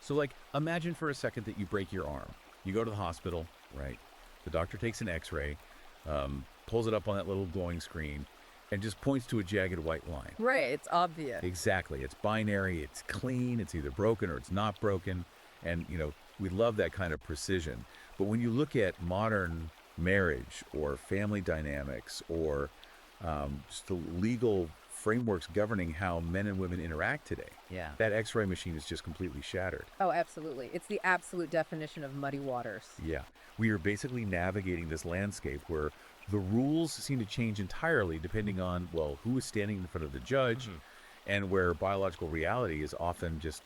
So, like, imagine for a second that you break your arm. You go to the hospital, right? The doctor takes an x-ray, pulls it up on that little glowing screen, and just points to a jagged white line. Right, it's obvious. Exactly. It's binary, it's clean, it's either broken or it's not broken. And, we love that kind of precision. But when you look at modern marriage or family dynamics or just the legal frameworks governing how men and women interact today, Yeah. that x-ray machine is just completely shattered. Oh, absolutely. It's the absolute definition of muddy waters. Yeah. We are basically navigating this landscape where the rules seem to change entirely depending on, well, who is standing in front of the judge, and where biological reality is often just,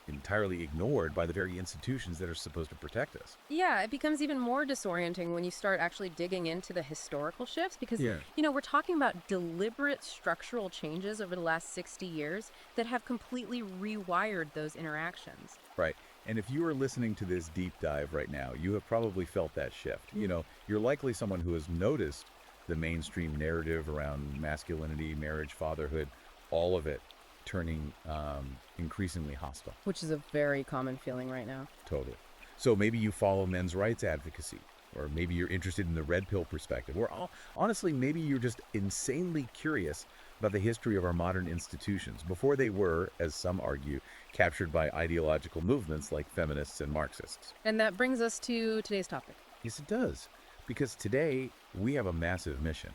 entirely ignored by the very institutions that are supposed to protect us. Yeah, it becomes even more disorienting when you start actually digging into the historical shifts because, Yeah. we're talking about deliberate structural changes over the last 60 years that have completely rewired those interactions. Right. And if you are listening to this deep dive right now, you have probably felt that shift. You're likely someone who has noticed the mainstream narrative around masculinity, marriage, fatherhood, all of it turning increasingly hostile. Which is a very common feeling right now. Totally. So maybe you follow men's rights advocacy, or maybe you're interested in the red pill perspective, or honestly, maybe you're just insanely curious about the history of our modern institutions before they were, as some argue, captured by ideological movements like feminists and Marxists. And that brings us to today's topic. Yes, it does. Because today, we have a massive mission.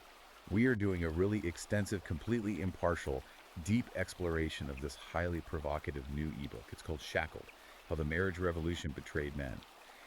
We are doing a really extensive, completely impartial, deep exploration of this highly provocative new ebook. It's called Shackled, How the Marriage Revolution Betrayed Men.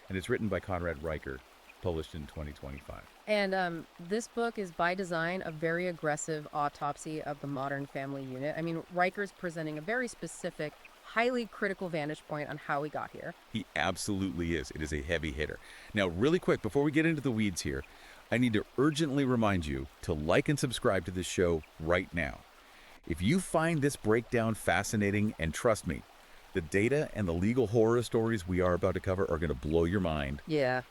And it's written by Conrad Riker, published in 2025. And this book is by design a very aggressive autopsy of the modern family unit. I mean, Riker's presenting a very specific, highly critical vantage point on how we got here. He absolutely is. It is a heavy hitter. Now, really quick, before we get into the weeds here, I need to urgently remind you to like and subscribe to this show right now. If you find this breakdown fascinating, and trust me, the data and the legal horror stories we are about to cover are going to blow your mind. Yeah.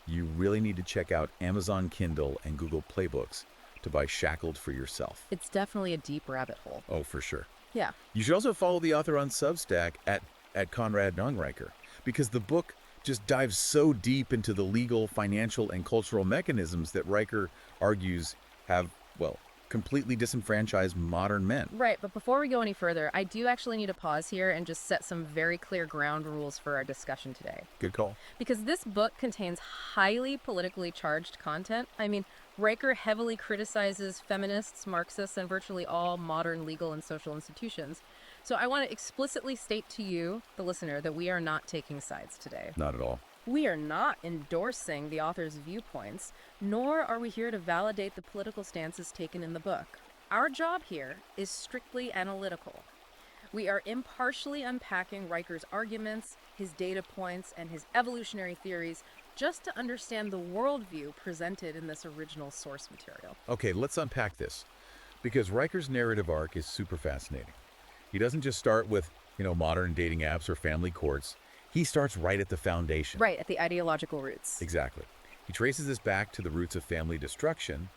You really need to check out Amazon Kindle and Google Playbooks to buy Shackled for yourself. It's definitely a deep rabbit hole. Oh, for sure. Yeah. You should also follow the author on Substack at Conrad Riker, because the book just dives so deep into the legal, financial, and cultural mechanisms that Riker argues have, well, completely disenfranchised modern men. Right, but before we go any further, I do actually need to pause here and just set some very clear ground rules for our discussion today. Good call. Because this book contains highly politically charged content. I mean, Riker heavily criticizes feminists, Marxists, and virtually all modern legal and social institutions. So I want to explicitly state to you, the listener, that we are not taking sides today. Not at all. We are not endorsing the author's viewpoints, nor are we here to validate the political stances taken in the book. Our job here is strictly analytical. We are impartially unpacking Riker's arguments, his data points, and his evolutionary theories just to understand the worldview presented in this original source material. Okay, let's unpack this, because Riker's narrative arc is super fascinating. He doesn't just start with, modern dating apps or family courts. He starts right at the foundation. Right, at the ideological roots. Exactly. He traces this back to the roots of family destruction,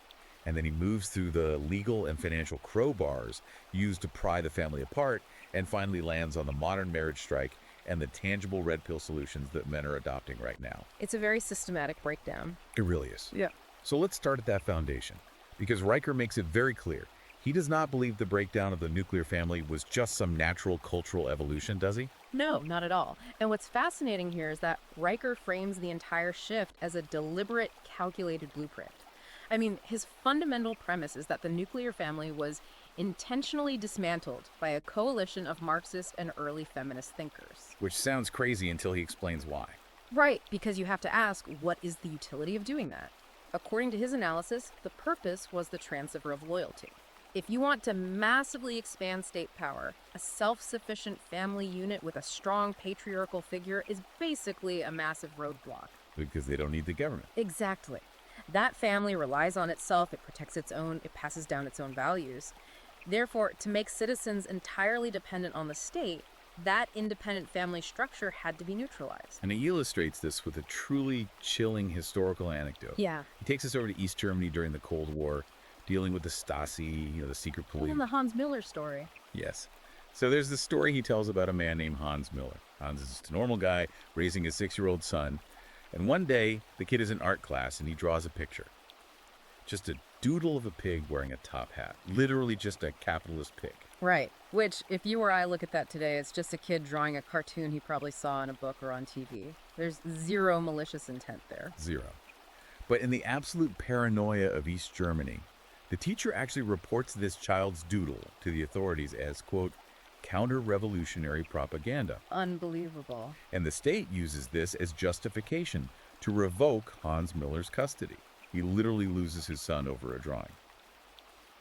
and then he moves through the legal and financial crowbars used to pry the family apart, and finally lands on the modern marriage strike and the tangible red pill solutions that men are adopting right now. It's a very systematic breakdown. It really is. Yeah. So let's start at that foundation, because Riker makes it very clear. He does not believe the breakdown of the nuclear family was just some natural cultural evolution, does he? No, not at all. And what's fascinating here is that Riker frames the entire shift as a deliberate, calculated blueprint. I mean, his fundamental premise is that the nuclear family was intentionally dismantled by a coalition of Marxist and early feminist thinkers. Which sounds crazy until he explains why. Right, because you have to ask, what is the utility of doing that? According to his analysis, the purpose was the transfer of loyalty. If you want to massively expand state power, a self-sufficient family unit with a strong patriarchal figure is basically a massive roadblock. Because they don't need the government. Exactly. That family relies on itself, it protects its own, it passes down its own values. Therefore, to make citizens entirely dependent on the state, that independent family structure had to be neutralized. And he illustrates this with a truly chilling historical anecdote. Yeah. He takes us over to East Germany during the Cold War, dealing with the Stasi, the secret police. And the Hans Müller story. Yes. So there's this story he tells about a man named Hans Miller. Hans is just a normal guy raising his 6-year-old son. And one day, the kid is in art class and he draws a picture. Just a doodle of a pig wearing a top hat. Literally just a capitalist pig. Right. Which, if you or I look at that today, it's just a kid drawing a cartoon he probably saw in a book or on TV. There's zero malicious intent there. Zero. But in the absolute paranoia of East Germany, the teacher actually reports this child's doodle to the authorities as, quote, counter-revolutionary propaganda. Unbelievable. And the state uses this as justification to revoke Hans Miller's custody. He literally loses his son over a drawing.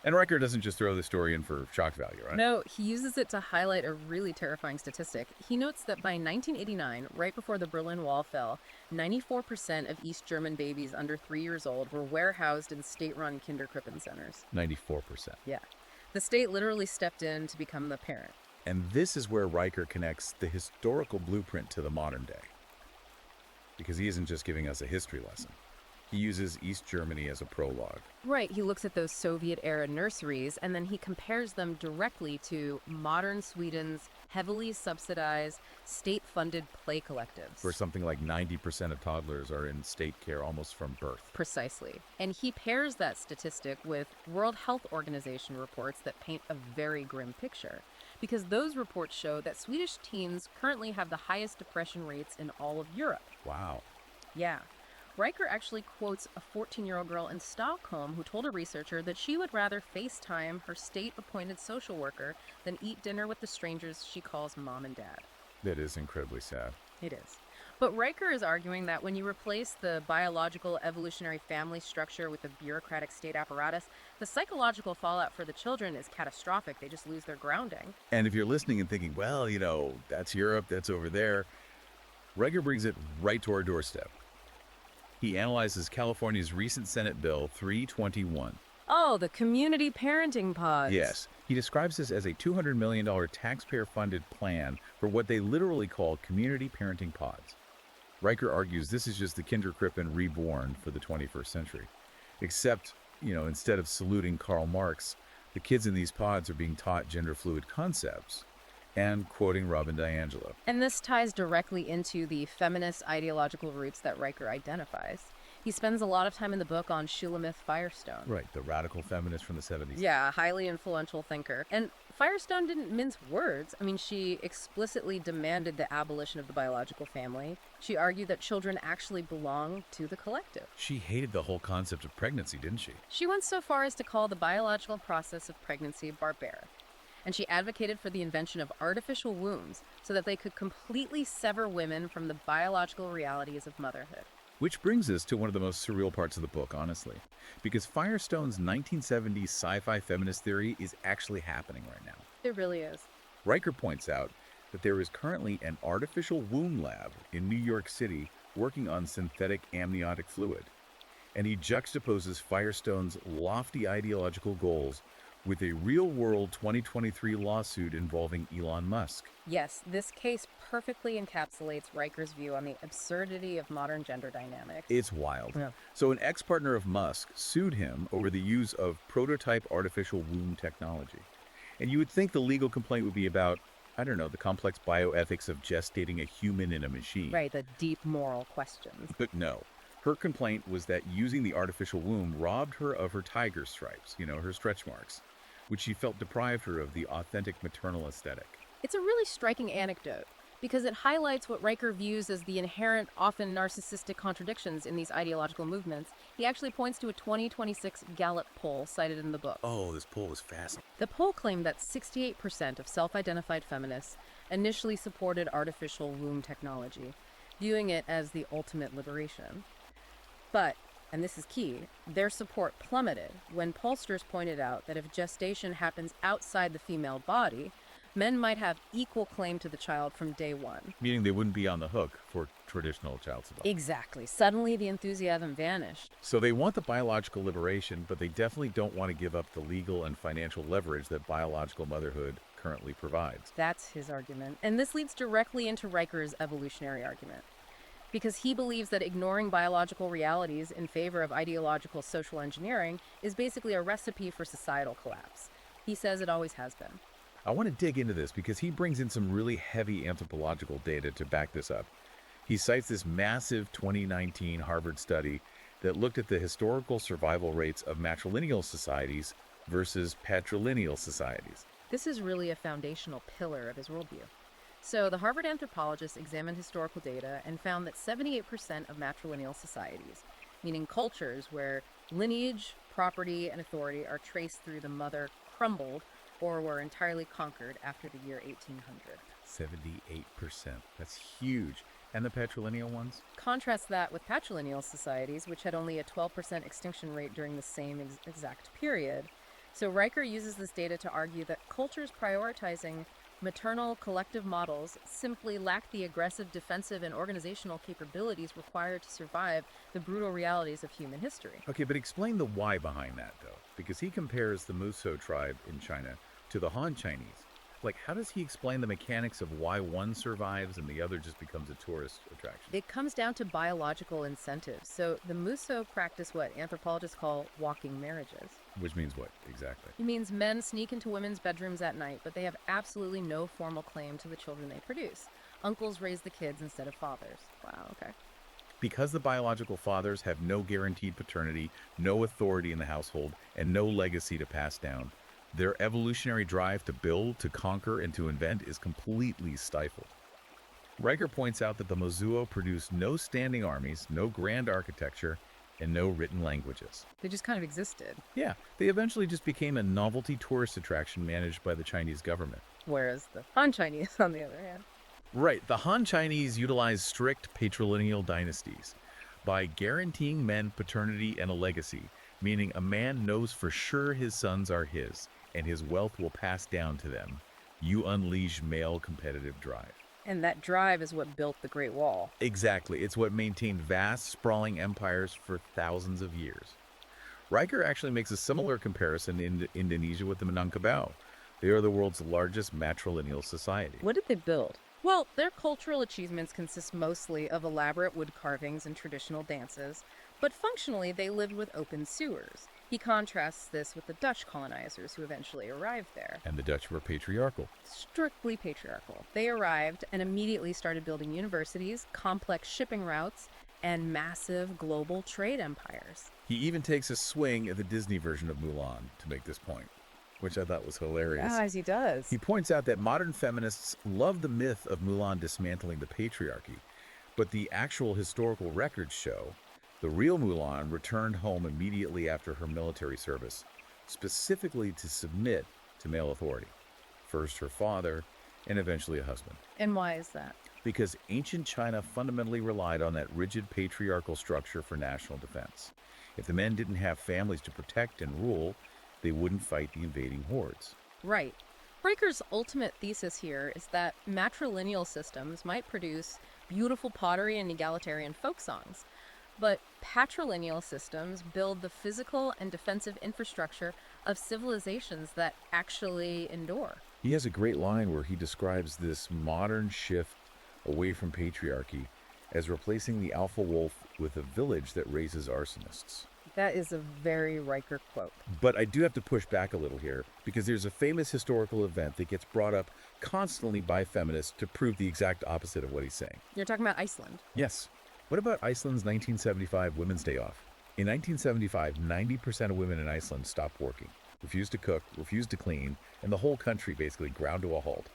And Riker doesn't just throw the story in for shock value, right? No, he uses it to highlight a really terrifying statistic. He notes that by 1989, right before the Berlin Wall fell, 94% of East German babies under 3 years old were warehoused in state-run Kinderkrippen centers. 94%. Yeah. The state literally stepped in to become the parent. And this is where Riker connects the historical blueprint to the modern day. Because he isn't just giving us a history lesson. He uses East Germany as a prologue. Right, he looks at those Soviet-era nurseries, and then he compares them directly to modern Sweden's heavily subsidized, state-funded play collectives. Where something like 90% of toddlers are in state care almost from birth. Precisely. And he pairs that statistic with World Health Organization reports that paint a very grim picture. Because those reports show that Swedish teens currently have the highest depression rates in all of Europe. Wow. Yeah. Riker actually quotes a 14-year-old girl in Stockholm who told a researcher that she would rather FaceTime her state-appointed social worker than eat dinner with the strangers she calls mom and dad. That is incredibly sad. It is. But Riker is arguing that when you replace the biological evolutionary family structure with the bureaucratic state apparatus, the psychological fallout for the children is catastrophic. They just lose their grounding. And if you're listening and thinking, well, that's Europe, that's over there, Riker brings it right to our doorstep. He analyzes California's recent Senate Bill 321. Oh, the community parenting pods. Yes. He describes this as a $200 million taxpayer-funded plan for what they literally call community parenting pods. Riker argues this is just the Kinderkrippen reborn for the 21st century. Except, instead of saluting Karl Marx, the kids in these pods are being taught gender-fluid concepts and quoting Robin DiAngelo. And this ties directly into the feminist ideological roots that Riker identifies. He spends a lot of time in the book on Shulamith Firestone. Right, the radical feminist from the 70s. Yeah, a highly influential thinker. And Firestone didn't mince words. I mean, she explicitly demanded the abolition of the biological family. She argued that children actually belong to the collective. She hated the whole concept of pregnancy, didn't she? She went so far as to call the biological process of pregnancy barbaric. And she advocated for the invention of artificial wombs so that they could completely sever women from the biological realities of motherhood. Which brings us to one of the most surreal parts of the book, honestly. Because Firestone's 1970s sci-fi feminist theory is actually happening right now. It really is. Riker points out that there is currently an artificial womb lab in New York City working on synthetic amniotic fluid. And he juxtaposes Firestone's lofty ideological goals with a real-world 2023 lawsuit involving Elon Musk. Yes, this case perfectly encapsulates Riker's view on the absurdity of modern gender dynamics. It's wild. Yeah. So an ex-partner of Musk sued him over the use of prototype artificial womb technology. And you would think the legal complaint would be about, the complex bioethics of gestating a human in a machine. Right, the deep moral questions. But no. Her complaint was that using the artificial womb robbed her of her tiger stripes, her stretch marks, which she felt deprived her of the authentic maternal aesthetic. It's a really striking anecdote because it highlights what Riker views as the inherent, often narcissistic contradictions in these ideological movements. He actually points to a 2026 Gallup poll cited in the book. Oh, this poll was fascinating. The poll claimed that 68% of self-identified feminists initially supported artificial womb technology, viewing it as the ultimate liberation. But, and this is key, their support plummeted when pollsters pointed out that if gestation happens outside the female body, men might have equal claim to the child from day one. Meaning they wouldn't be on the hook for traditional child support. Exactly. Suddenly the enthusiasm vanished. So they want the biological liberation, but they definitely don't want to give up the legal and financial leverage that biological motherhood currently provides. That's his argument. And this leads directly into Riker's evolutionary argument. Because he believes that ignoring biological realities in favor of ideological social engineering is basically a recipe for societal collapse. He says it always has been. I want to dig into this because he brings in some really heavy anthropological data to back this up. He cites this massive 2019 Harvard study that looked at the historical survival rates of matrilineal societies versus patrilineal societies. This is really a foundational pillar of his worldview. So the Harvard anthropologists examined historical data and found that 78% of matrilineal societies, meaning cultures where lineage, property, and authority are traced through the mother, crumbled or were entirely conquered after the year 1800. 78%. That's huge. And the patrilineal ones? Contrast that with patrilineal societies, which had only a 12% extinction rate during the same exact period. So Riker uses this data to argue that cultures prioritizing maternal collective models simply lack the aggressive, defensive, and organizational capabilities required to survive the brutal realities of human history. Okay, but explain the why behind that, though, because he compares the Muso tribe in China to the Han Chinese. Like, how does he explain the mechanics of why one survives and the other just becomes a tourist attraction? It comes down to biological incentives. So the Muso practice what anthropologists call walking marriages. Which means what, exactly? It means men sneak into women's bedrooms at night, but they have absolutely no formal claim to the children they produce. Uncles raise the kids instead of fathers. Wow, okay. Because the biological fathers have no guaranteed paternity, no authority in the household, and no legacy to pass down, their evolutionary drive to build, to conquer, and to invent is completely stifled. Riker points out that the Mozuo produced no standing armies, no grand architecture, and no written languages. They just kind of existed. Yeah, they eventually just became a novelty tourist attraction managed by the Chinese government. Whereas the Han Chinese, on the other hand. Right, the Han Chinese utilized strict patrilineal dynasties. By guaranteeing men paternity and a legacy, meaning a man knows for sure his sons are his, and his wealth will pass down to them, you unleash male competitive drive. And that drive is what built the Great Wall. Exactly. It's what maintained vast, sprawling empires for thousands of years. Riker actually makes a similar comparison in Indonesia with the Minangkabau. They are the world's largest matrilineal society. What did they build? Well, their cultural achievements consist mostly of elaborate wood carvings and traditional dances, but functionally they lived with open sewers. He contrasts this with the Dutch colonizers who eventually arrived there. And the Dutch were patriarchal. Strictly patriarchal. They arrived and immediately started building universities, complex shipping routes, and massive global trade empires. He even takes a swing at the Disney version of Mulan to make this point, which I thought was hilarious. Yeah, as he does. He points out that modern feminists love the myth of Mulan dismantling the patriarchy, but the actual historical records show the real Mulan returned home immediately after her military service, specifically to submit to male authority. First her father, and eventually a husband. And why is that? Because ancient China fundamentally relied on that rigid patriarchal structure for national defense. If the men didn't have families to protect and rule, they wouldn't fight the invading hordes. Right. Riker's ultimate thesis here is that matrilineal systems might produce beautiful pottery and egalitarian folk songs, but patrilineal systems build the physical and defensive infrastructure of civilizations that actually endure. He has a great line where he describes this modern shift away from patriarchy as replacing the alpha wolf with a village that raises arsonists. That is a very Riker quote. But I do have to push back a little here, because there's a famous historical event that gets brought up constantly by feminists to prove the exact opposite of what he's saying. You're talking about Iceland. Yes. What about Iceland's 1975 Women's Day Off? In 1975, 90% of women in Iceland stopped working, refused to cook, refused to clean, and the whole country basically ground to a halt.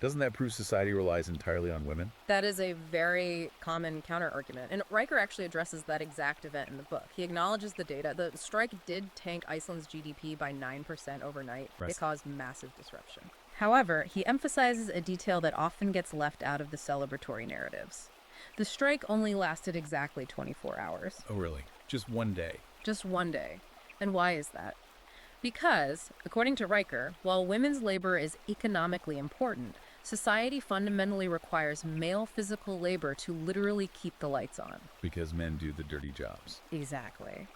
Doesn't that prove society relies entirely on women? That is a very common counter-argument, and Riker actually addresses that exact event in the book. He acknowledges the data. The strike did tank Iceland's GDP by 9% overnight. Right. It caused massive disruption. However, he emphasizes a detail that often gets left out of the celebratory narratives. The strike only lasted exactly 24 hours. Oh, really? Just one day? Just one day. And why is that? Because, according to Riker, while women's labor is economically important, society fundamentally requires male physical labor to literally keep the lights on. Because men do the dirty jobs. Exactly.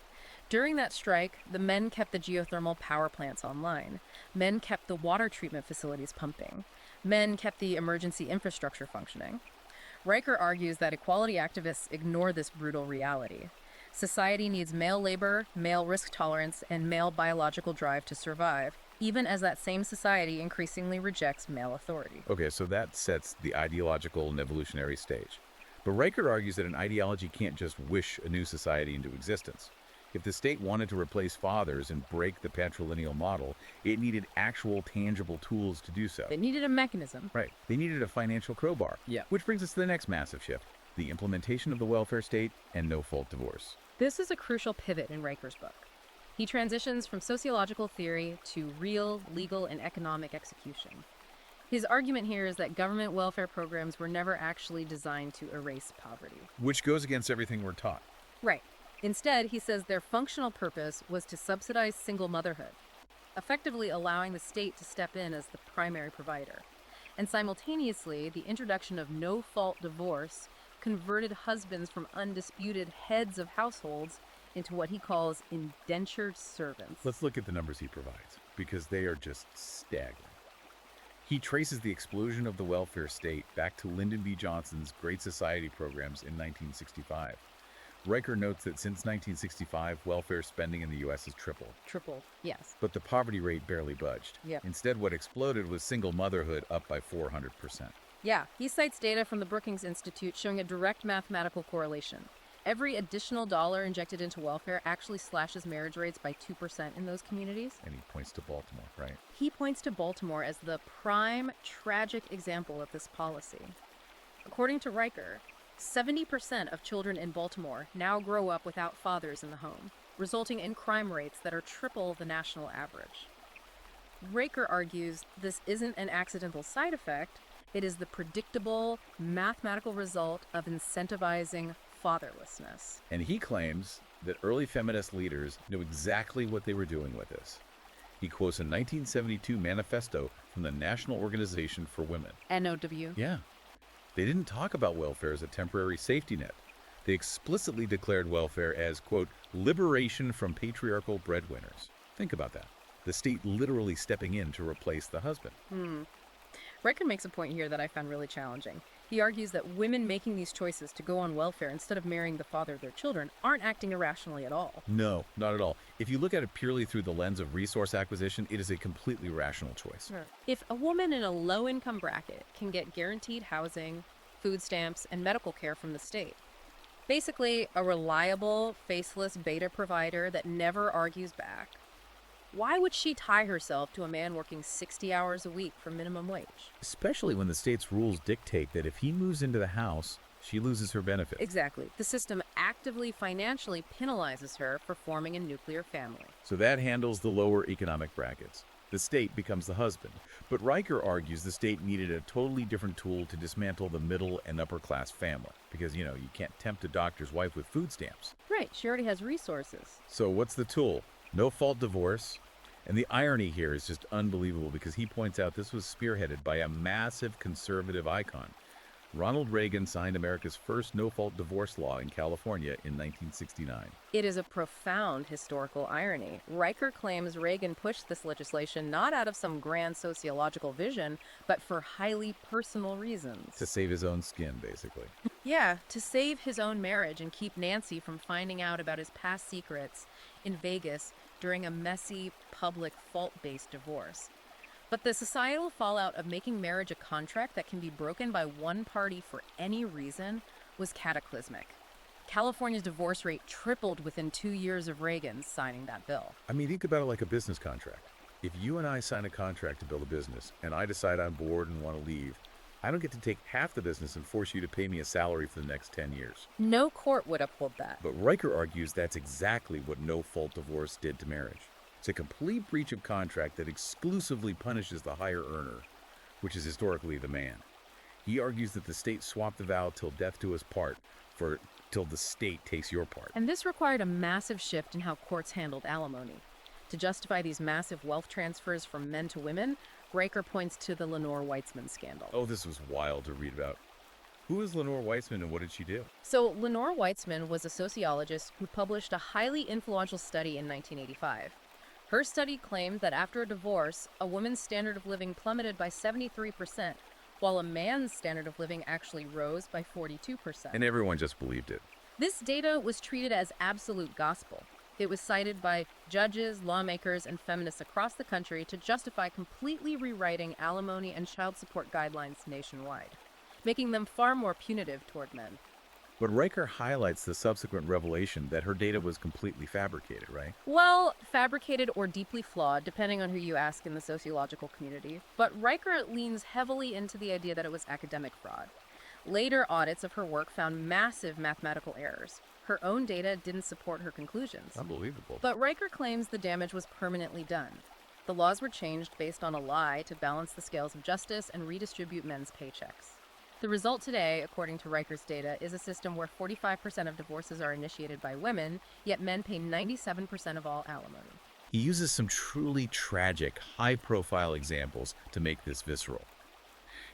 During that strike, the men kept the geothermal power plants online. Men kept the water treatment facilities pumping. Men kept the emergency infrastructure functioning. Riker argues that equality activists ignore this brutal reality. Society needs male labor, male risk tolerance, and male biological drive to survive, even as that same society increasingly rejects male authority. Okay, so that sets the ideological and evolutionary stage. But Riker argues that an ideology can't just wish a new society into existence. If the state wanted to replace fathers and break the patrilineal model, it needed actual tangible tools to do so. It needed a mechanism. Right. They needed a financial crowbar. Yeah. Which brings us to the next massive shift, the implementation of the welfare state and no-fault divorce. This is a crucial pivot in Riker's book. He transitions from sociological theory to real, legal, and economic execution. His argument here is that government welfare programs were never actually designed to erase poverty. Which goes against everything we're taught. Right. Instead, he says their functional purpose was to subsidize single motherhood, effectively allowing the state to step in as the primary provider. And simultaneously, the introduction of no-fault divorce converted husbands from undisputed heads of households into what he calls indentured servants. Let's look at the numbers he provides, because they are just staggering. He traces the explosion of the welfare state back to Lyndon B. Johnson's Great Society programs in 1965. Riker notes that since 1965, welfare spending in the U.S. has tripled. Tripled, yes. But the poverty rate barely budged. Yep. Instead, what exploded was single motherhood, up by 400%. Yeah, he cites data from the Brookings Institute showing a direct mathematical correlation. Every additional dollar injected into welfare actually slashes marriage rates by 2% in those communities. And he points to Baltimore, right? He points to Baltimore as the prime tragic example of this policy. According to Riker, 70% of children in Baltimore now grow up without fathers in the home, resulting in crime rates that are triple the national average. Riker argues this isn't an accidental side effect, it is the predictable, mathematical result of incentivizing fatherlessness. And he claims that early feminist leaders knew exactly what they were doing with this. He quotes a 1972 manifesto from the National Organization for Women. NOW. Yeah. They didn't talk about welfare as a temporary safety net. They explicitly declared welfare as, quote, liberation from patriarchal breadwinners. Think about that. The state literally stepping in to replace the husband. Riker makes a point here that I found really challenging. He argues that women making these choices to go on welfare instead of marrying the father of their children aren't acting irrationally at all. No, not at all. If you look at it purely through the lens of resource acquisition, it is a completely rational choice. If a woman in a low-income bracket can get guaranteed housing, food stamps, and medical care from the state, basically a reliable, faceless beta provider that never argues back, why would she tie herself to a man working 60 hours a week for minimum wage? Especially when the state's rules dictate that if he moves into the house, she loses her benefits. Exactly. The system actively financially penalizes her for forming a nuclear family. So that handles the lower economic brackets. The state becomes the husband. But Riker argues the state needed a totally different tool to dismantle the middle and upper class family. Because, you can't tempt a doctor's wife with food stamps. Right, she already has resources. So what's the tool? No-fault divorce. And the irony here is just unbelievable because he points out this was spearheaded by a massive conservative icon. Ronald Reagan signed America's first no-fault divorce law in California in 1969. It is a profound historical irony. Riker claims Reagan pushed this legislation not out of some grand sociological vision, but for highly personal reasons. To save his own skin, basically. Yeah, to save his own marriage and keep Nancy from finding out about his past secrets in Vegas during a messy, public, fault-based divorce. But the societal fallout of making marriage a contract that can be broken by one party for any reason was cataclysmic. California's divorce rate tripled within 2 years of Reagan signing that bill. I mean, think about it like a business contract. If you and I sign a contract to build a business, and I decide I'm bored and want to leave, I don't get to take half the business and force you to pay me a salary for the next 10 years. No court would uphold that. But Riker argues that's exactly what no-fault divorce did to marriage. It's a complete breach of contract that exclusively punishes the higher earner, which is historically the man. He argues that the state swapped the vow till death do us part for till the state takes your part. And this required a massive shift in how courts handled alimony. To justify these massive wealth transfers from men to women, Riker points to the Lenore Weitzman scandal. Oh, this was wild to read about. Who is Lenore Weitzman and what did she do? So Lenore Weitzman was a sociologist who published a highly influential study in 1985. Her study claimed that after a divorce, a woman's standard of living plummeted by 73%, while a man's standard of living actually rose by 42%. And everyone just believed it. This data was treated as absolute gospel. It was cited by judges, lawmakers, and feminists across the country to justify completely rewriting alimony and child support guidelines nationwide, making them far more punitive toward men. But Riker highlights the subsequent revelation that her data was completely fabricated, right? Well, fabricated or deeply flawed, depending on who you ask in the sociological community, but Riker leans heavily into the idea that it was academic fraud. Later audits of her work found massive mathematical errors. Her own data didn't support her conclusions. Unbelievable. But Riker claims the damage was permanently done. The laws were changed based on a lie to balance the scales of justice and redistribute men's paychecks. The result today, according to Riker's data, is a system where 45% of divorces are initiated by women, yet men pay 97% of all alimony. He uses some truly tragic, high-profile examples to make this visceral.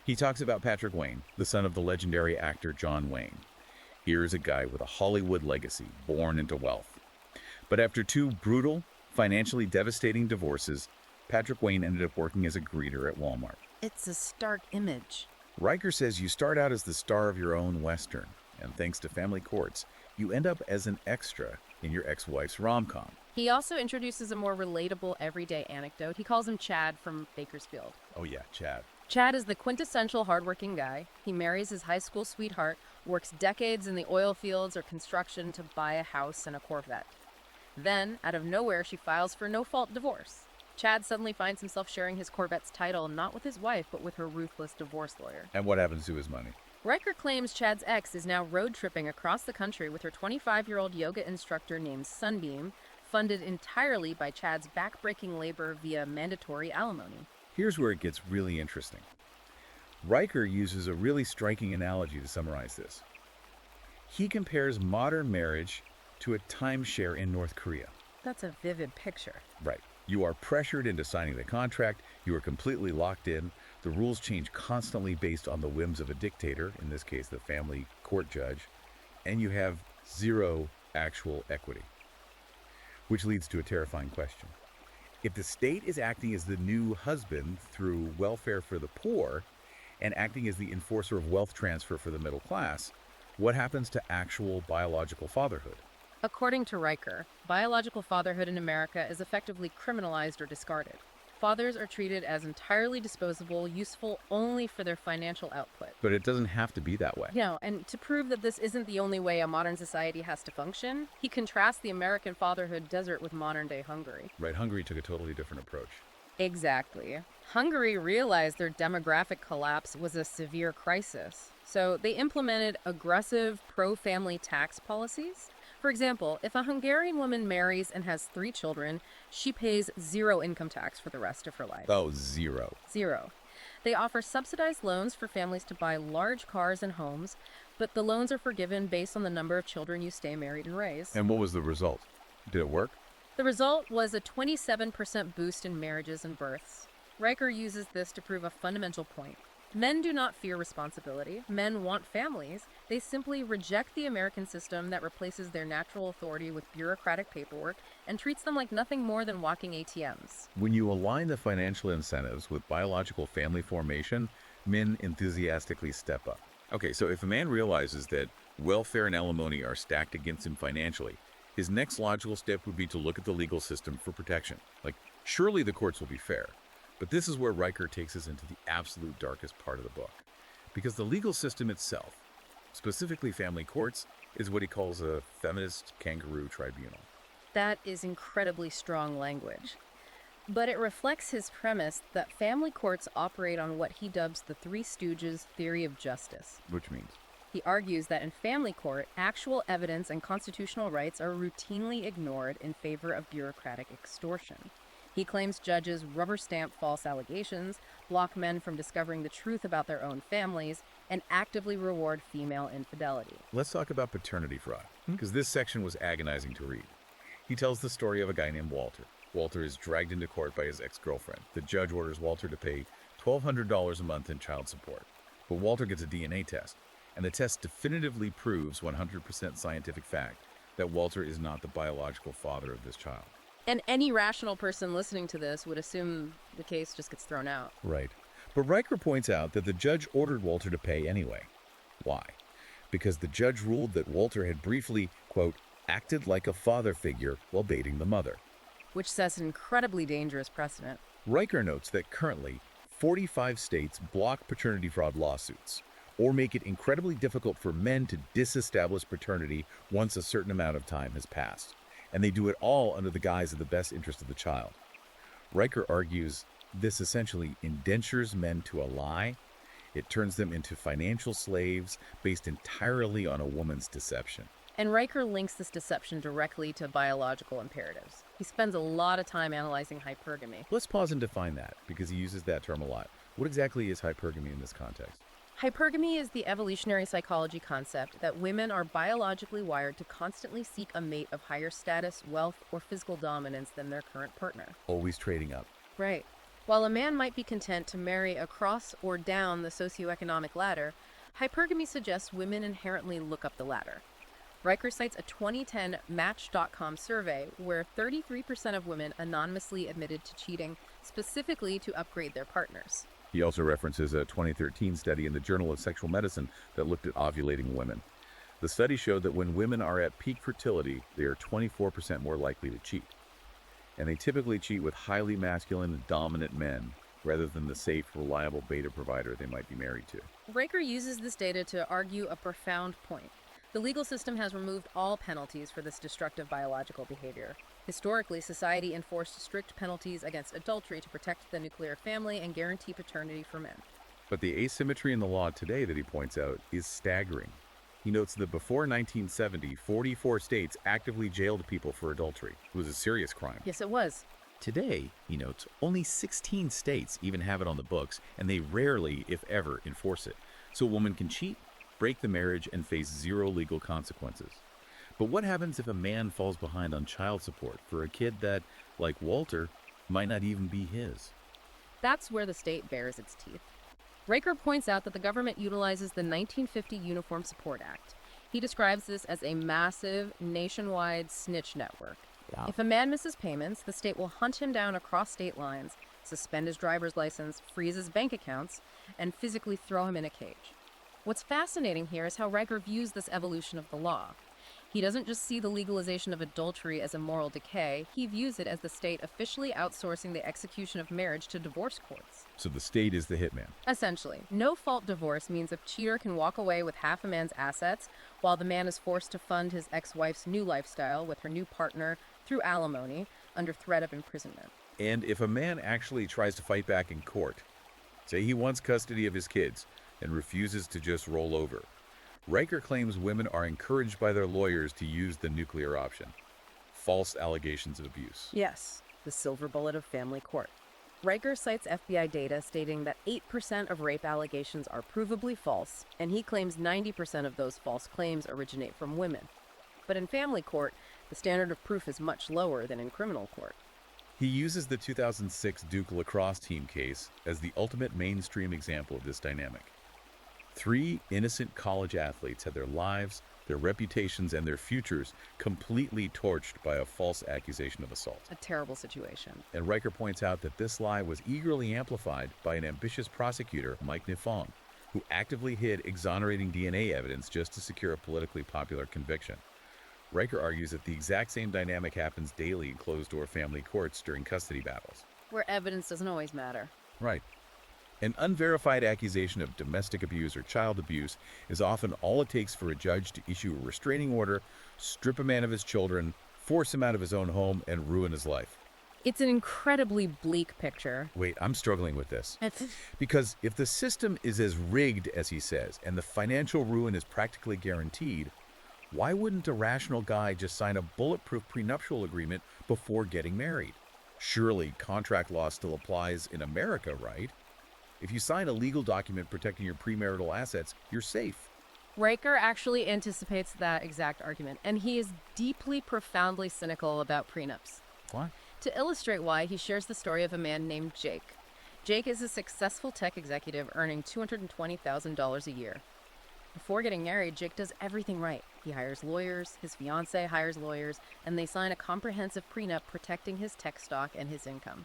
He talks about Patrick Wayne, the son of the legendary actor John Wayne. Here's a guy with a Hollywood legacy, born into wealth. But after two brutal, financially devastating divorces, Patrick Wayne ended up working as a greeter at Walmart. It's a stark image. Riker says you start out as the star of your own Western, and thanks to family courts, you end up as an extra in your ex-wife's rom-com. He also introduces a more relatable everyday anecdote. He calls him Chad from Bakersfield. Oh yeah, Chad. Chad is the quintessential hardworking guy. He marries his high school sweetheart, works decades in the oil fields or construction to buy a house and a Corvette. Then, out of nowhere, she files for no-fault divorce. Chad suddenly finds himself sharing his Corvette's title not with his wife, but with her ruthless divorce lawyer. And what happens to his money? Riker claims Chad's ex is now road tripping across the country with her 25-year-old yoga instructor named Sunbeam, funded entirely by Chad's backbreaking labor via mandatory alimony. Here's where it gets really interesting. Riker uses a really striking analogy to summarize this. He compares modern marriage to a timeshare in North Korea. That's a vivid picture. Right. You are pressured into signing the contract, you are completely locked in, the rules change constantly based on the whims of a dictator, in this case the family court judge, and you have zero actual equity. Which leads to a terrifying question. If the state is acting as the new husband through welfare for the poor and acting as the enforcer of wealth transfer for the middle class, what happens to actual biological fatherhood? According to Riker, biological fatherhood in America is effectively criminalized or discarded. Fathers are treated as entirely disposable, useful only for their financial output. But it doesn't have to be that way. And to prove that this isn't the only way a modern society has to function, he contrasts the American fatherhood desert with modern-day Hungary. Right, Hungary took a totally different approach. Exactly. Hungary realized their demographic collapse was a severe crisis, so they implemented aggressive pro-family tax policies. For example, if a Hungarian woman marries and has 3 children, she pays 0 income tax for the rest of her life. Oh, zero. 0. They offer subsidized loans for families to buy large cars and homes, but the loans are forgiven based on the number of children you stay married and raise. And what was the result? Did it work? The result was a 27% boost in marriages and births. Riker uses this to prove a fundamental point. Men do not fear responsibility. Men want families. They simply reject the American system that replaces their natural authority with bureaucratic paperwork and treats them like nothing more than walking ATMs. When you align the financial incentives with biological family formation, men enthusiastically step up. Okay, so if a man realizes that welfare and alimony are stacked against him financially, his next logical step would be to look at the legal system for protection. Like, surely the courts will be fair. But this is where Riker takes us into the absolute darkest part of the book. Because the legal system itself, specifically family courts, is what he calls a feminist kangaroo tribunal. That is incredibly strong language. But it reflects his premise that family courts operate on what he dubs the Three Stooges theory of justice. Which means? He argues that in family court, actual evidence and constitutional rights are routinely ignored in favor of bureaucratic extortion. He claims judges rubber stamp false allegations, block men from discovering the truth about their own families, and actively reward female infidelity. Let's talk about paternity fraud, because this section was agonizing to read. He tells the story of a guy named Walter. Walter is dragged into court by his ex-girlfriend. The judge orders Walter to pay $1,200 a month in child support. But Walter gets a DNA test, and the test definitively proves 100% scientific fact that Walter is not the biological father of this child. And any rational person listening to this would assume the case just gets thrown out. Right. But Riker points out that the judge ordered Walter to pay anyway. Why? because the judge ruled that Walter had briefly, quote, acted like a father figure while baiting the mother. Which sets an incredibly dangerous precedent. Riker notes that currently, 45 states block paternity fraud lawsuits, or make it incredibly difficult for men to disestablish paternity once a certain amount of time has passed. And they do it all under the guise of the best interest of the child. Riker argues this essentially indentures men to a lie. It turns them into financial slaves based entirely on a woman's deception. And Riker links this deception directly to biological imperatives. He spends a lot of time analyzing hypergamy. Let's pause and define that, because he uses that term a lot. What exactly is hypergamy in this context? Hypergamy is the evolutionary psychology concept that women are biologically wired to constantly seek a mate of higher status, wealth, or physical dominance than their current partner. Always trading up. Right. While a man might be content to marry across or down the socioeconomic ladder, hypergamy suggests women inherently look up the ladder. Riker cites a 2010 Match.com survey where 33% of women anonymously admitted to cheating, specifically to upgrade their partners. He also references a 2013 study in the Journal of Sexual Medicine that looked at ovulating women. The study showed that when women are at peak fertility, they are 24% more likely to cheat. And they typically cheat with highly masculine and dominant men, rather than the safe, reliable beta provider they might be married to. Riker uses this data to argue a profound point. The legal system has removed all penalties for this destructive biological behavior. Historically, society enforced strict penalties against adultery to protect the nuclear family and guarantee paternity for men. But the asymmetry in the law today that he points out is staggering. He notes that before 1970, 44 states actively jailed people for adultery. It was a serious crime. Yes, it was. Today, he notes, only 16 states even have it on the books, and they rarely, if ever, enforce it. So a woman can cheat, break the marriage, and face zero legal consequences. But what happens if a man falls behind on child support for a kid that, like Walter, might not even be his? That's where the state bears its teeth. Riker points out that the government utilizes the 1950 Uniform Support Act. He describes this as a massive, nationwide snitch network. Yeah. If a man misses payments, the state will hunt him down across state lines, suspend his driver's license, freeze his bank accounts, and physically throw him in a cage. What's fascinating here is how Riker views this evolution of the law. He doesn't just see the legalization of adultery as a moral decay, he views it as the state officially outsourcing the execution of marriage to divorce courts. So the state is the hitman. Essentially, no-fault divorce means a cheater can walk away with half a man's assets, while the man is forced to fund his ex-wife's new lifestyle with her new partner through alimony under threat of imprisonment. And if a man actually tries to fight back in court, say he wants custody of his kids and refuses to just roll over, Riker claims women are encouraged by their lawyers to use the nuclear option. False allegations of abuse. Yes, the silver bullet of family court. Riker cites FBI data stating that 8% of rape allegations are provably false, and he claims 90% of those false claims originate from women. But in family court, the standard of proof is much lower than in criminal court. He uses the 2006 Duke lacrosse team case as the ultimate mainstream example of this dynamic. 3 innocent college athletes had their lives, their reputations, and their futures completely torched by a false accusation of assault. A terrible situation. And Riker points out that this lie was eagerly amplified by an ambitious prosecutor, Mike Nifong, who actively hid exonerating DNA evidence just to secure a politically popular conviction. Riker argues that the exact same dynamic happens daily in closed-door family courts during custody battles. Where evidence doesn't always matter. Right. An unverified accusation of domestic abuse or child abuse is often all it takes for a judge to issue a restraining order, strip a man of his children, force him out of his own home, and ruin his life. It's an incredibly bleak picture. Wait, I'm struggling with this. It's Because if the system is as rigged as he says, and the financial ruin is practically guaranteed, why wouldn't a rational guy just sign a bulletproof prenuptial agreement before getting married? Surely contract law still applies in America, right? If you sign a legal document protecting your premarital assets, you're safe. Riker actually anticipates that exact argument, and he is deeply, profoundly cynical about prenups. What? To illustrate why, he shares the story of a man named Jake. Jake is a successful tech executive earning $220,000 a year. Before getting married, Jake does everything right. He hires lawyers, his fiancée hires lawyers, and they sign a comprehensive prenup protecting his tech stock and his income.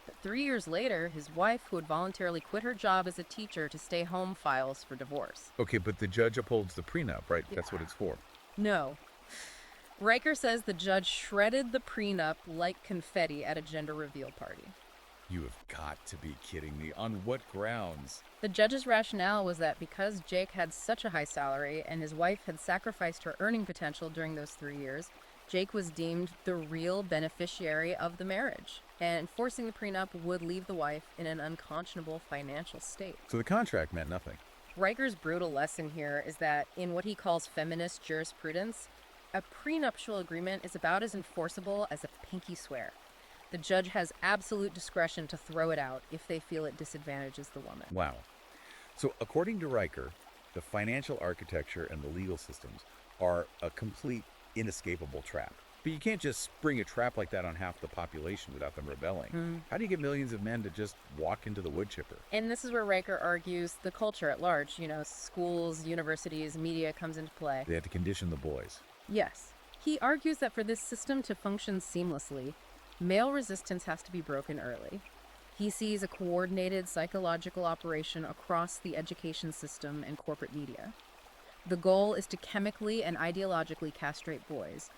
But 3 years later, his wife, who had voluntarily quit her job as a teacher to stay home, files for divorce. Okay, but the judge upholds the prenup, right? That's what it's for. No. Riker says the judge shredded the prenup like confetti at a gender reveal party. You have got to be kidding me. On what grounds? The judge's rationale was that because Jake had such a high salary and his wife had sacrificed her earning potential during those 3 years, Jake was deemed the real beneficiary of the marriage, and enforcing the prenup would leave the wife in an unconscionable financial state. So the contract meant nothing. Riker's brutal lesson here is that in what he calls feminist jurisprudence, a prenuptial agreement is about as enforceable as a pinky swear. The judge has absolute discretion to throw it out if they feel it disadvantages the woman. Wow. So according to Riker, the financial architecture and the legal systems are a complete inescapable trap. But you can't just spring a trap like that on half the population without them rebelling. How do you get millions of men to just walk into the wood chipper? And this is where Riker argues the culture at large, schools, universities, media comes into play. They have to condition the boys. Yes. He argues that for this system to function seamlessly, male resistance has to be broken early. He sees a coordinated psychological operation across the education system and corporate media. The goal is to chemically and ideologically castrate boys,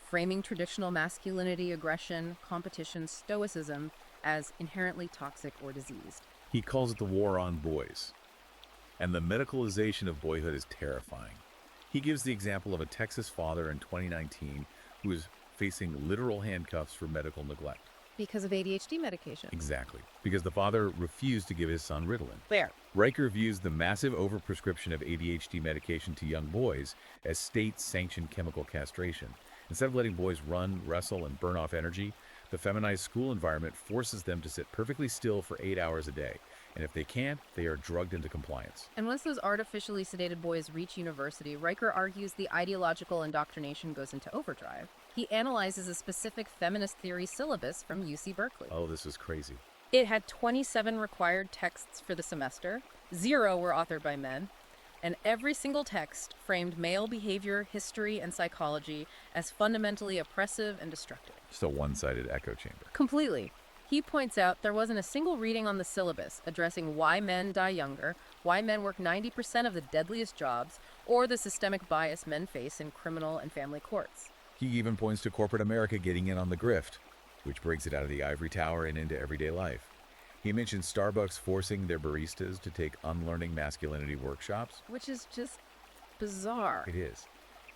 framing traditional masculinity, aggression, competition, stoicism as inherently toxic or diseased. He calls it the war on boys. And the medicalization of boyhood is terrifying. He gives the example of a Texas father in 2019 who is facing literal handcuffs for medical neglect. Because of ADHD medication. Exactly. Because the father refused to give his son Ritalin. There. Riker views the massive overprescription of ADHD medication to young boys as state-sanctioned chemical castration. Instead of letting boys run, wrestle, and burn off energy, the feminized school environment forces them to sit perfectly still for 8 hours a day. And if they can't, they are drugged into compliance. And once those artificially sedated boys reach university, Riker argues the ideological indoctrination goes into overdrive. He analyzes a specific feminist theory syllabus from UC Berkeley. Oh, this is crazy. It had 27 required texts for the semester, 0 were authored by men, and every single text framed male behavior, history, and psychology as fundamentally oppressive and destructive. Just a one-sided echo chamber. Completely. He points out there wasn't a single reading on the syllabus addressing why men die younger, why men work 90% of the deadliest jobs, or the systemic bias men face in criminal and family courts. He even points to corporate America getting in on the grift, which breaks it out of the ivory tower and into everyday life. He mentions Starbucks forcing their baristas to take unlearning masculinity workshops. Which is just bizarre. It is.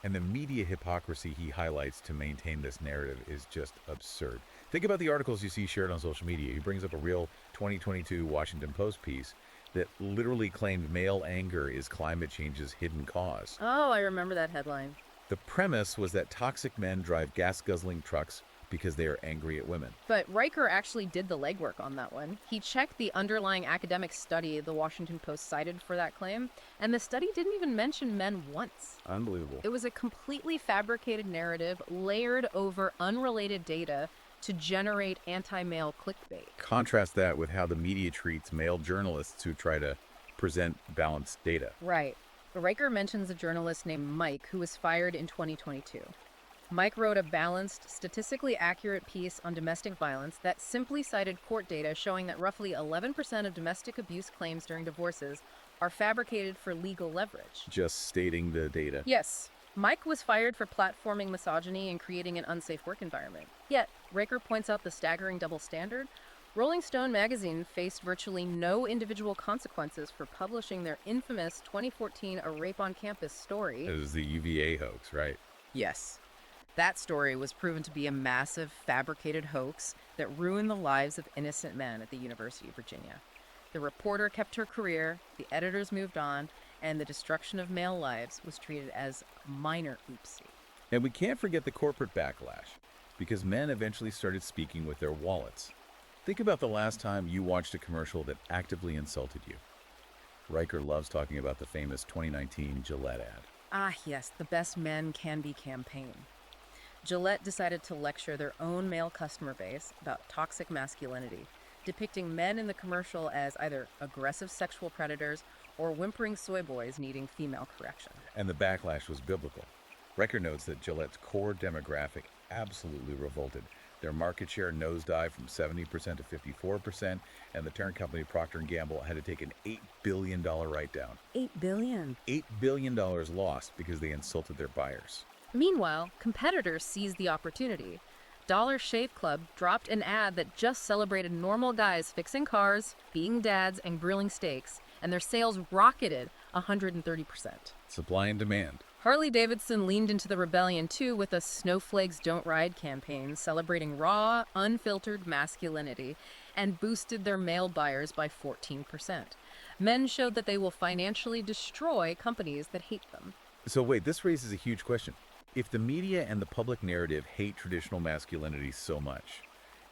And the media hypocrisy he highlights to maintain this narrative is just absurd. Think about the articles you see shared on social media. He brings up a real 2022 Washington Post piece that literally claimed male anger is climate change's hidden cause. Oh, I remember that headline. The premise was that toxic men drive gas-guzzling trucks because they are angry at women. But Riker actually did the legwork on that one. He checked the underlying academic study the Washington Post cited for that claim, and the study didn't even mention men once. Unbelievable. It was a completely fabricated narrative layered over unrelated data to generate anti-male clickbait. Contrast that with how the media treats male journalists who try to present balanced data. Right. Riker mentions a journalist named Mike who was fired in 2022. Mike wrote a balanced, statistically accurate piece on domestic violence that simply cited court data showing that roughly 11% of domestic abuse claims during divorces are fabricated for legal leverage. Just stating the data. Yes. Mike was fired for platforming misogyny and creating an unsafe work environment. Yet, Riker points out the staggering double standard. Rolling Stone magazine faced virtually no individual consequences for publishing their infamous 2014 A Rape on Campus story. It was the UVA hoax, right? Yes. That story was proven to be a massive, fabricated hoax that ruined the lives of innocent men at the University of Virginia. The reporter kept her career, the editors moved on, and the destruction of male lives was treated as minor oopsie. And we can't forget the corporate backlash, because men eventually started speaking with their wallets. Think about the last time you watched a commercial that actively insulted you. Riker loves talking about the famous 2019 Gillette ad. Ah, yes, the Best Men Can Be campaign. Gillette decided to lecture their own male customer base about toxic masculinity, depicting men in the commercial as either aggressive sexual predators or whimpering soy boys needing female correction. And the backlash was biblical. Riker notes that Gillette's core demographic absolutely revolted. Their market share nosedived from 70% to 54%, and the parent company Procter & Gamble had to take an $8 billion write-down. $8 billion. $8 billion lost because they insulted their buyers. Meanwhile, competitors seized the opportunity. Dollar Shave Club dropped an ad that just celebrated normal guys fixing cars, being dads, and grilling steaks, and their sales rocketed 130%. Supply and demand. Harley-Davidson leaned into the rebellion too with a Snowflakes Don't Ride campaign celebrating raw, unfiltered masculinity and boosted their male buyers by 14%. Men showed that they will financially destroy companies that hate them. So wait, this raises a huge question. If the media and the public narrative hate traditional masculinity so much,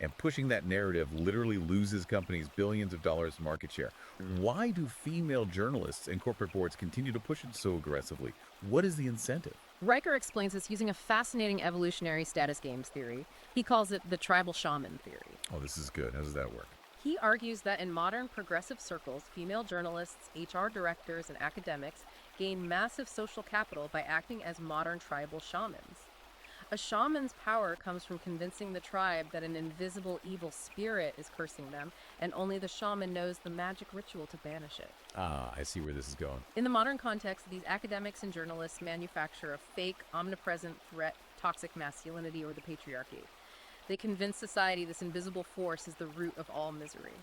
and pushing that narrative literally loses companies billions of dollars in market share, why do female journalists and corporate boards continue to push it so aggressively? What is the incentive? Riker explains this using a fascinating evolutionary status games theory. He calls it the tribal shaman theory. Oh, this is good. How does that work? He argues that in modern progressive circles, female journalists, HR directors, and academics gain massive social capital by acting as modern tribal shamans. A shaman's power comes from convincing the tribe that an invisible evil spirit is cursing them, and only the shaman knows the magic ritual to banish it. Ah, I see where this is going. In the modern context, these academics and journalists manufacture a fake, omnipresent threat, toxic masculinity, or the patriarchy. They convince society this invisible force is the root of all misery.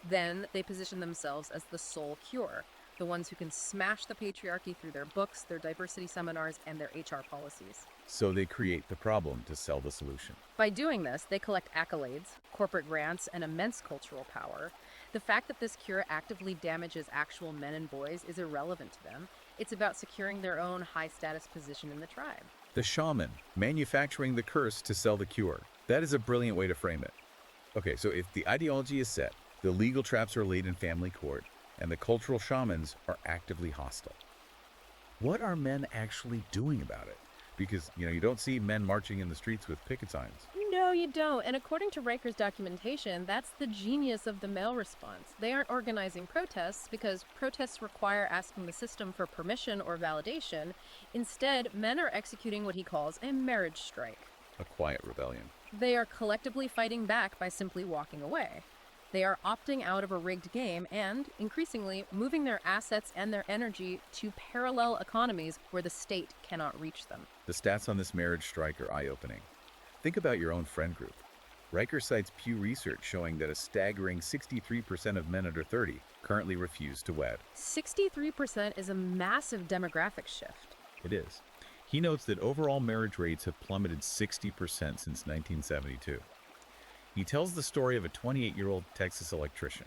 Then they position themselves as the sole cure, the ones who can smash the patriarchy through their books, their diversity seminars, and their HR policies. So they create the problem to sell the solution. By doing this, they collect accolades, corporate grants, and immense cultural power. The fact that this cure actively damages actual men and boys is irrelevant to them. It's about securing their own high-status position in the tribe. The shaman, manufacturing the curse to sell the cure. That is a brilliant way to frame it. Okay, so if the ideology is set, the legal traps are laid in family court, and the cultural shamans are actively hostile, what are men actually doing about it? Because, you don't see men marching in the streets with picket signs. No, you don't. And according to Riker's documentation, that's the genius of the male response. They aren't organizing protests because protests require asking the system for permission or validation. Instead, men are executing what he calls a marriage strike. A quiet rebellion. They are collectively fighting back by simply walking away. They are opting out of a rigged game and, increasingly, moving their assets and their energy to parallel economies where the state cannot reach them. The stats on this marriage strike are eye-opening. Think about your own friend group. Riker cites Pew Research showing that a staggering 63% of men under 30 currently refuse to wed. 63% is a massive demographic shift. It is. He notes that overall marriage rates have plummeted 60% since 1972. He tells the story of a 28-year-old Texas electrician.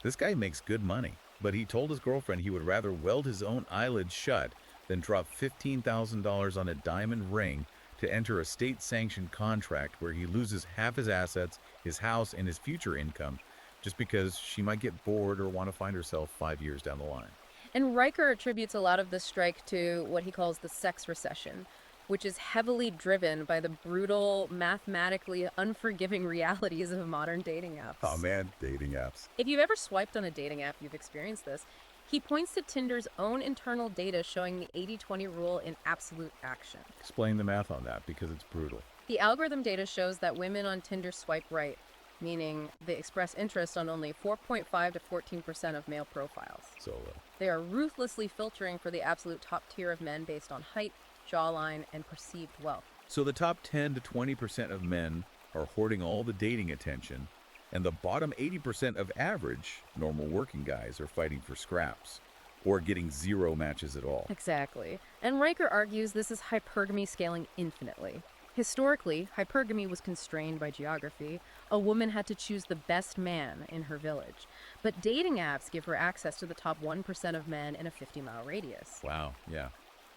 This guy makes good money, but he told his girlfriend he would rather weld his own eyelids shut than drop $15,000 on a diamond ring to enter a state-sanctioned contract where he loses half his assets, his house, and his future income just because she might get bored or want to find herself 5 years down the line. And Riker attributes a lot of this strike to what he calls the sex recession, which is heavily driven by the brutal, mathematically unforgiving realities of modern dating apps. Oh man, dating apps. If you've ever swiped on a dating app, you've experienced this. He points to Tinder's own internal data showing the 80-20 rule in absolute action. Explain the math on that because it's brutal. The algorithm data shows that women on Tinder swipe right, meaning they express interest on only 4.5 to 14% of male profiles. So They are ruthlessly filtering for the absolute top tier of men based on height, jawline, and perceived wealth. So the top 10 to 20% of men are hoarding all the dating attention, and the bottom 80% of average, normal working guys are fighting for scraps, or getting zero matches at all. Exactly. And Riker argues this is hypergamy scaling infinitely. Historically, hypergamy was constrained by geography. A woman had to choose the best man in her village. But dating apps give her access to the top 1% of men in a 50-mile radius. Wow, yeah,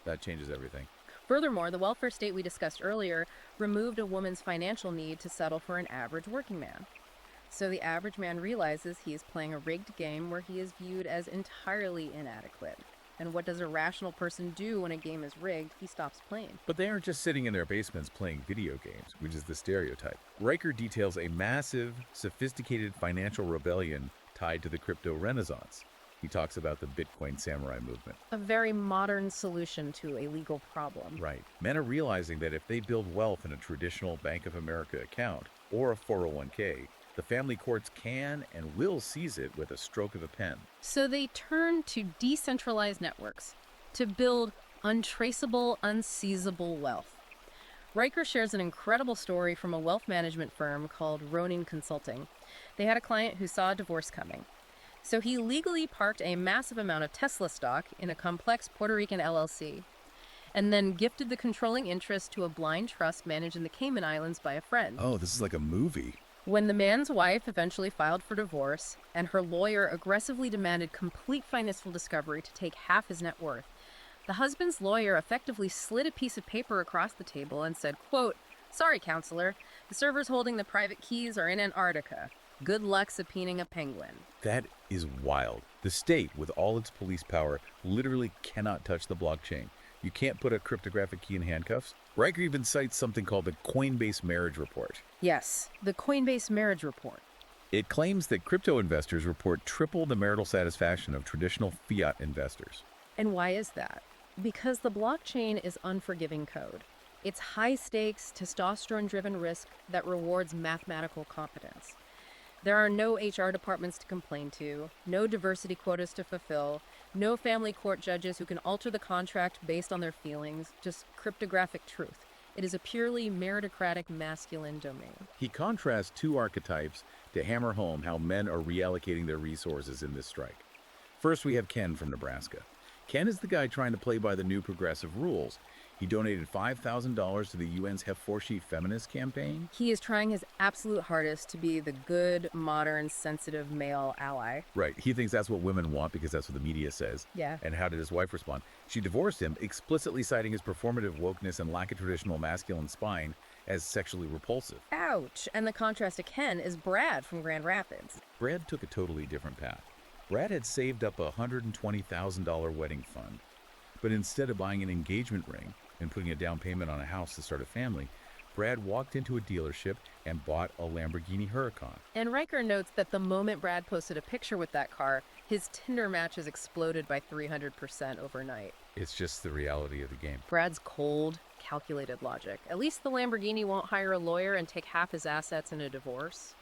that changes everything. Furthermore, the welfare state we discussed earlier removed a woman's financial need to settle for an average working man. So the average man realizes he is playing a rigged game where he is viewed as entirely inadequate. And what does a rational person do when a game is rigged? He stops playing. But they aren't just sitting in their basements playing video games, which is the stereotype. Riker details a massive, sophisticated financial rebellion tied to the crypto renaissance. He talks about the Bitcoin samurai movement. A very modern solution to a legal problem. Right. Men are realizing that if they build wealth in a traditional Bank of America account or a 401k, the family courts can and will seize it with a stroke of a pen. So they turn to decentralized networks to build untraceable, unseizable wealth. Riker shares an incredible story from a wealth management firm called Ronin Consulting. They had a client who saw a divorce coming. So he legally parked a massive amount of Tesla stock in a complex Puerto Rican LLC, and then gifted the controlling interest to a blind trust managed in the Cayman Islands by a friend. Oh, this is like a movie. When the man's wife eventually filed for divorce, and her lawyer aggressively demanded complete financial discovery to take half his net worth, the husband's lawyer effectively slid a piece of paper across the table and said, quote, "Sorry, counselor, the servers holding the private keys are in Antarctica. Good luck subpoenaing a penguin." That is wild. The state, with all its police power, literally cannot touch the blockchain. You can't put a cryptographic key in handcuffs. Riker even cites something called the Coinbase Marriage Report. Yes, the Coinbase Marriage Report. It claims that crypto investors report triple the marital satisfaction of traditional fiat investors. And why is that? Because the blockchain is unforgiving code. It's high-stakes, testosterone-driven risk that rewards mathematical competence. There are no HR departments to complain to, no diversity quotas to fulfill, no family court judges who can alter the contract based on their feelings, just cryptographic truth. It is a purely meritocratic masculine domain. He contrasts two archetypes to hammer home how men are reallocating their resources in this strike. First, we have Ken from Nebraska. Ken is the guy trying to play by the new progressive rules. He donated $5,000 to the UN's Have-for-She feminist campaign. He is trying his absolute hardest to be the good, modern, sensitive male ally. Right. He thinks that's what women want because that's what the media says. Yeah. And how did his wife respond? She divorced him, explicitly citing his performative wokeness and lack of traditional masculine spine as sexually repulsive. Ouch. And the contrast to Ken is Brad from Grand Rapids. Brad took a totally different path. Brad had saved up a $120,000 wedding fund. But instead of buying an engagement ring and putting a down payment on a house to start a family, Brad walked into a dealership and bought a Lamborghini Huracan. And Riker notes that the moment Brad posted a picture with that car, his Tinder matches exploded by 300% overnight. It's just the reality of the game. Brad's cold, calculated logic. At least the Lamborghini won't hire a lawyer and take half his assets in a divorce.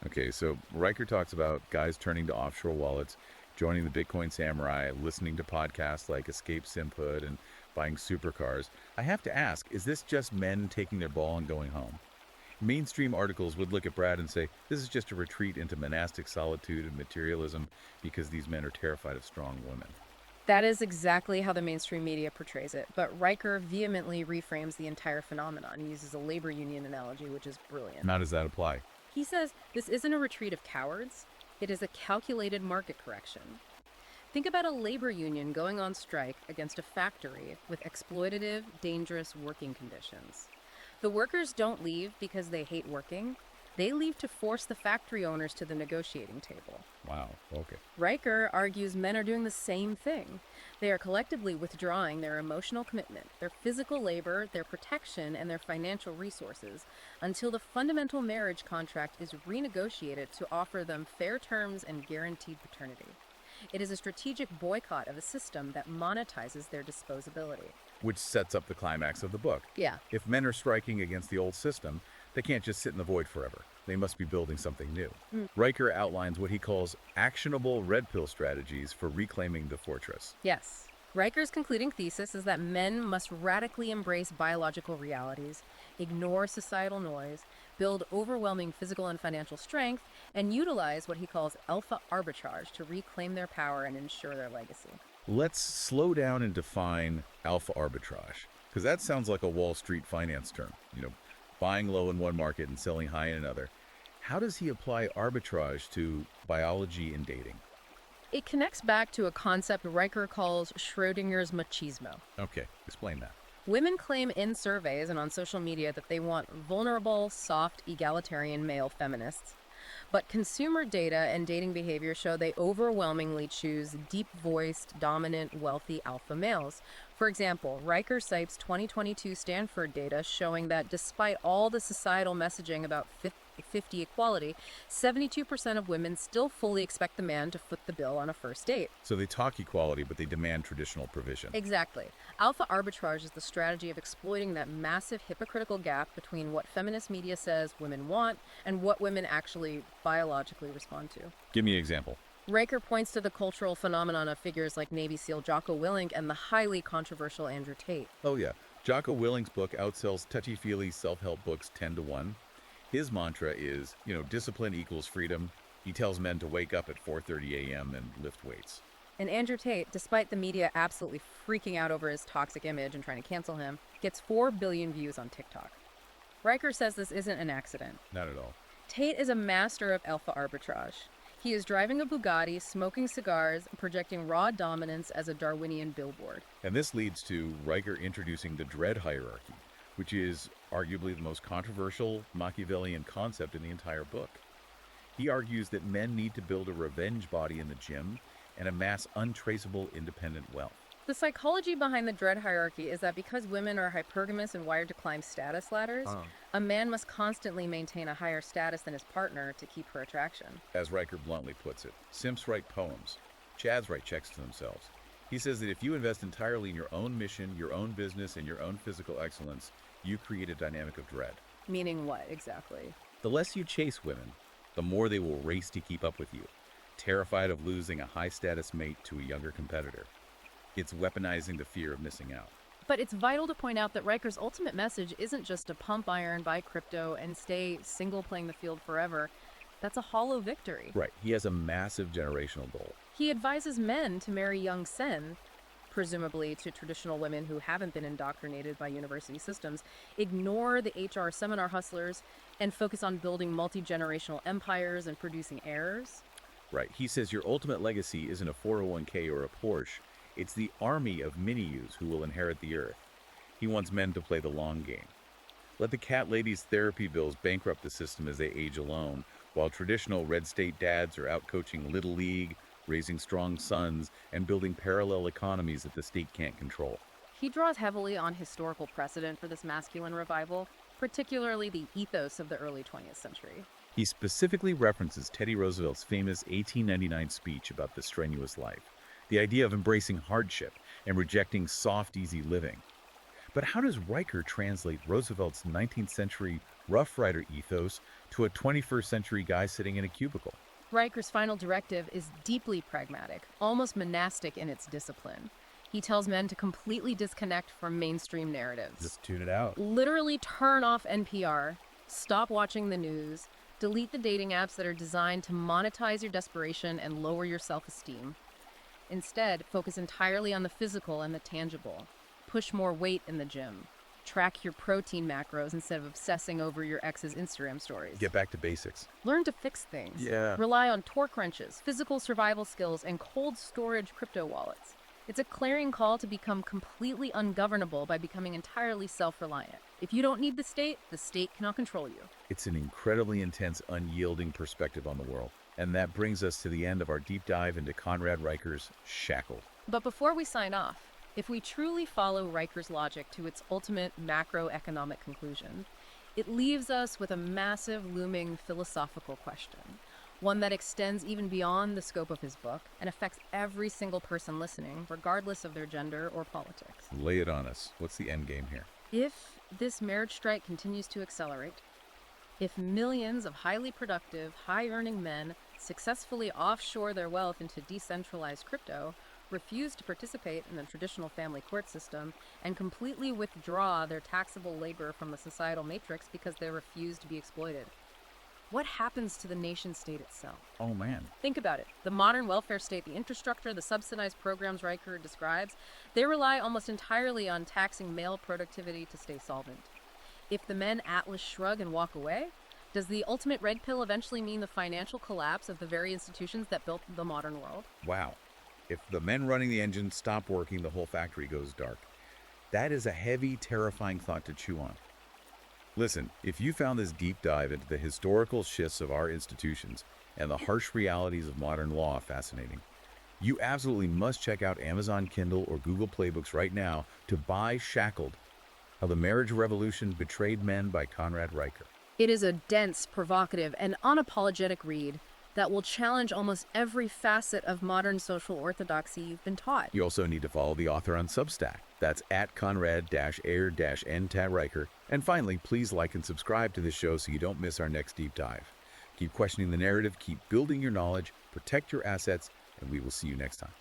Okay, so Riker talks about guys turning to offshore wallets, joining the Bitcoin samurai, listening to podcasts like Escape Simphood, and buying supercars. I have to ask, is this just men taking their ball and going home? Mainstream articles would look at Brad and say, this is just a retreat into monastic solitude and materialism because these men are terrified of strong women. That is exactly how the mainstream media portrays it, but Riker vehemently reframes the entire phenomenon. He uses a labor union analogy, which is brilliant. How does that apply? He says this isn't a retreat of cowards, it is a calculated market correction. Think about a labor union going on strike against a factory with exploitative, dangerous working conditions. The workers don't leave because they hate working. They leave to force the factory owners to the negotiating table. Wow, okay. Riker argues men are doing the same thing. They are collectively withdrawing their emotional commitment, their physical labor, their protection, and their financial resources until the fundamental marriage contract is renegotiated to offer them fair terms and guaranteed paternity. It is a strategic boycott of a system that monetizes their disposability. Which sets up the climax of the book. Yeah. If men are striking against the old system, they can't just sit in the void forever. They must be building something new. Riker outlines what he calls actionable red pill strategies for reclaiming the fortress. Yes. Riker's concluding thesis is that men must radically embrace biological realities, ignore societal noise, build overwhelming physical and financial strength, and utilize what he calls alpha arbitrage to reclaim their power and ensure their legacy. Let's slow down and define alpha arbitrage, because that sounds like a Wall Street finance term. Buying low in one market and selling high in another. How does he apply arbitrage to biology and dating? It connects back to a concept Riker calls Schrodinger's machismo. Okay, explain that. Women claim in surveys and on social media that they want vulnerable, soft, egalitarian male feminists. But consumer data and dating behavior show they overwhelmingly choose deep-voiced, dominant, wealthy alpha males. For example, Riker cites 2022 Stanford data showing that despite all the societal messaging about 50-50 equality, 72% of women still fully expect the man to foot the bill on a first date. So they talk equality, but they demand traditional provision. Exactly. Alpha arbitrage is the strategy of exploiting that massive hypocritical gap between what feminist media says women want and what women actually biologically respond to. Give me an example. Riker points to the cultural phenomenon of figures like Navy SEAL Jocko Willink and the highly controversial Andrew Tate. Oh yeah, Jocko Willink's book outsells touchy-feely self-help books 10 to 1. His mantra is, discipline equals freedom. He tells men to wake up at 4:30 a.m. and lift weights. And Andrew Tate, despite the media absolutely freaking out over his toxic image and trying to cancel him, gets 4 billion views on TikTok. Riker says this isn't an accident. Not at all. Tate is a master of alpha arbitrage. He is driving a Bugatti, smoking cigars, projecting raw dominance as a Darwinian billboard. And this leads to Riker introducing the dread hierarchy, which is arguably the most controversial Machiavellian concept in the entire book. He argues that men need to build a revenge body in the gym and amass untraceable independent wealth. The psychology behind the dread hierarchy is that because women are hypergamous and wired to climb status ladders, a man must constantly maintain a higher status than his partner to keep her attraction. As Riker bluntly puts it, simps write poems. Chads write checks to themselves. He says that if you invest entirely in your own mission, your own business, and your own physical excellence, you create a dynamic of dread. Meaning what, exactly? The less you chase women, the more they will race to keep up with you, terrified of losing a high-status mate to a younger competitor. It's weaponizing the fear of missing out. But it's vital to point out that Riker's ultimate message isn't just to pump iron, buy crypto, and stay single playing the field forever. That's a hollow victory. Right. He has a massive generational goal. He advises men to marry young sen, presumably to traditional women who haven't been indoctrinated by university systems, ignore the HR seminar hustlers, and focus on building multi-generational empires and producing heirs. Right. He says your ultimate legacy isn't a 401k or a Porsche. It's the army of mini-yous who will inherit the earth. He wants men to play the long game. Let the cat ladies' therapy bills bankrupt the system as they age alone, while traditional red state dads are out coaching Little League, raising strong sons, and building parallel economies that the state can't control. He draws heavily on historical precedent for this masculine revival, particularly the ethos of the early 20th century. He specifically references Teddy Roosevelt's famous 1899 speech about the strenuous life. The idea of embracing hardship and rejecting soft, easy living. But how does Riker translate Roosevelt's 19th century Rough Rider ethos to a 21st century guy sitting in a cubicle? Riker's final directive is deeply pragmatic, almost monastic in its discipline. He tells men to completely disconnect from mainstream narratives. Just tune it out. Literally turn off NPR, stop watching the news, delete the dating apps that are designed to monetize your desperation and lower your self-esteem. Instead, focus entirely on the physical and the tangible. Push more weight in the gym. Track your protein macros instead of obsessing over your ex's Instagram stories. Get back to basics. Learn to fix things. Yeah. Rely on torque wrenches, physical survival skills, and cold storage crypto wallets. It's a clarion call to become completely ungovernable by becoming entirely self-reliant. If you don't need the state cannot control you. It's an incredibly intense, unyielding perspective on the world. And that brings us to the end of our deep dive into Conrad Riker's Shackled. But before we sign off, if we truly follow Riker's logic to its ultimate macroeconomic conclusion, it leaves us with a massive looming philosophical question, one that extends even beyond the scope of his book and affects every single person listening, regardless of their gender or politics. Lay it on us. What's the end game here? If this marriage strike continues to accelerate, if millions of highly productive, high-earning men successfully offshore their wealth into decentralized crypto, refuse to participate in the traditional family court system, and completely withdraw their taxable labor from the societal matrix because they refuse to be exploited, what happens to the nation-state itself? Oh, man. Think about it. The modern welfare state, the infrastructure, the subsidized programs Riker describes, they rely almost entirely on taxing male productivity to stay solvent. If the men Atlas shrug and walk away, does the ultimate red pill eventually mean the financial collapse of the very institutions that built the modern world? Wow. If the men running the engine stop working, the whole factory goes dark. That is a heavy, terrifying thought to chew on. Listen, if you found this deep dive into the historical shifts of our institutions and the harsh realities of modern law fascinating, you absolutely must check out Amazon Kindle or Google Playbooks right now to buy Shackled, How the Marriage Revolution Betrayed Men by Conrad Riker. It is a dense, provocative, and unapologetic read that will challenge almost every facet of modern social orthodoxy you've been taught. You also need to follow the author on Substack. That's at Conrad-Air-N-Riker. And finally, please like and subscribe to this show so you don't miss our next deep dive. Keep questioning the narrative, keep building your knowledge, protect your assets, and we will see you next time.